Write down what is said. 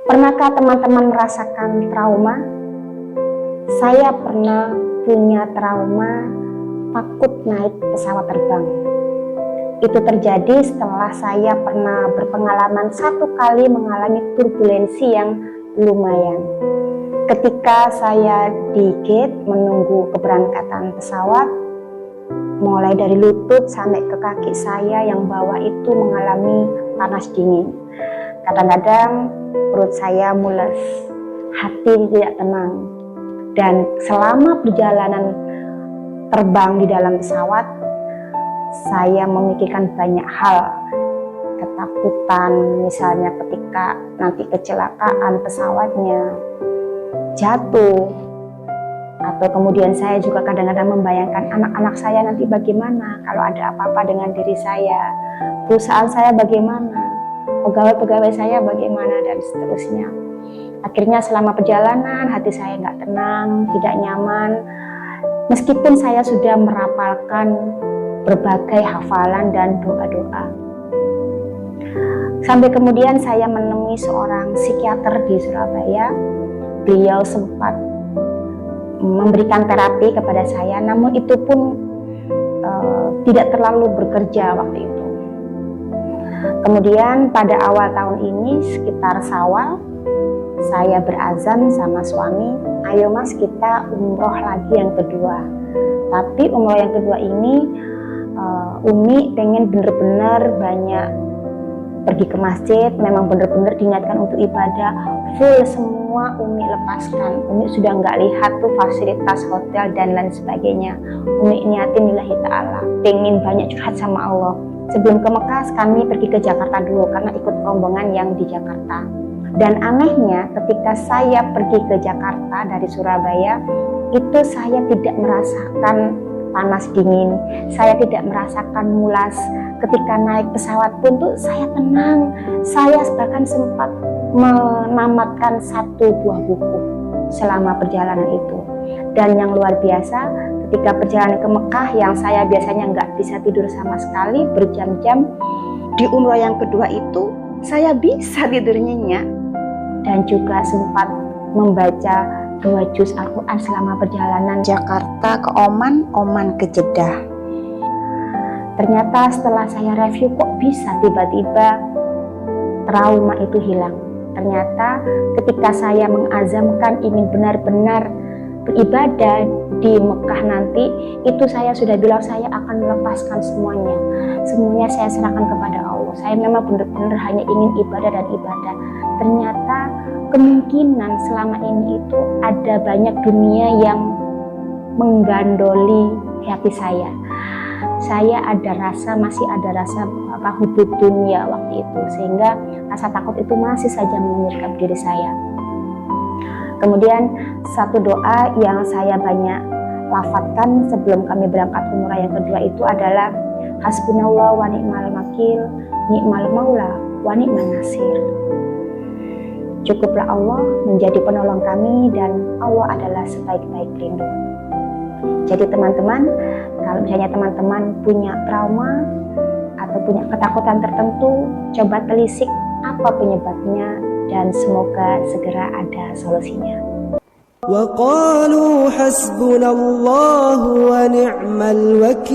Pernahkah teman-teman merasakan trauma? Saya pernah punya trauma takut naik pesawat terbang. Itu terjadi setelah saya pernah berpengalaman satu kali mengalami turbulensi yang lumayan. Ketika saya di gate menunggu keberangkatan pesawat, mulai dari lutut sampai ke kaki saya yang bawah itu mengalami panas dingin. Kadang-kadang perut saya mules, hati tidak tenang. Dan selama perjalanan terbang di dalam pesawat, saya memikirkan banyak hal. Ketakutan, misalnya ketika nanti kecelakaan pesawatnya jatuh, atau kemudian saya juga kadang-kadang membayangkan anak-anak saya nanti bagaimana kalau ada apa-apa dengan diri saya, perusahaan saya bagaimana, pegawai-pegawai saya bagaimana, dan seterusnya. Akhirnya selama perjalanan hati saya nggak tenang, tidak nyaman, meskipun saya sudah merapalkan berbagai hafalan dan doa-doa. Sampai kemudian saya menemui seorang psikiater di Surabaya. Beliau sempat memberikan terapi kepada saya, namun itu pun tidak terlalu bekerja waktu itu. Kemudian pada awal tahun ini, sekitar Syawal, saya berazam sama suami, ayo mas kita umroh lagi yang kedua. Tapi umroh yang kedua ini Umi pengen bener-bener banyak pergi ke masjid, memang bener-bener diingatkan untuk ibadah, full semua Umi lepaskan. Umi sudah nggak lihat tuh fasilitas hotel dan lain sebagainya. Umi niatin lillahi ta'ala, pengen banyak curhat sama Allah. Sebelum ke Mekah kami pergi ke Jakarta dulu karena ikut rombongan yang di Jakarta. Dan anehnya ketika saya pergi ke Jakarta dari Surabaya, itu saya tidak merasakan panas dingin, saya tidak merasakan mulas. Ketika naik pesawat pun tuh saya tenang. Saya bahkan sempat menamatkan 1 buah buku selama perjalanan itu. Dan yang luar biasa, ketika perjalanan ke Mekah yang saya biasanya nggak bisa tidur sama sekali berjam-jam, di umroh yang kedua itu saya bisa tidur nyenyak. Dan juga sempat membaca 2 juz Al-Quran selama perjalanan Jakarta ke Oman, Oman ke Jeddah. Ternyata setelah saya review, kok bisa tiba-tiba trauma itu hilang. Ternyata ketika saya mengazamkan ingin benar-benar beribadah di Mekah nanti, itu saya sudah bilang saya akan melepaskan semuanya. Semuanya saya serahkan kepada Allah. Saya memang benar-benar hanya ingin ibadah dan ibadah. Ternyata kemungkinan selama ini itu ada banyak dunia yang menggandoli hati saya. Saya masih ada rasa hubub dunia waktu itu, sehingga rasa takut itu masih saja menyergap diri saya. Kemudian satu doa yang saya banyak lafadzkan sebelum kami berangkat umrah yang kedua itu adalah hasbunallah wa ni'mal wakil, ni'mal maula wa ni'man nasir. Cukuplah Allah menjadi penolong kami dan Allah adalah sebaik-baik pelindung. Jadi teman-teman, kalau misalnya teman-teman punya trauma atau punya ketakutan tertentu, coba telisik apa penyebabnya dan semoga segera ada solusinya. وقالوا حسبنا الله ونعم الوكيل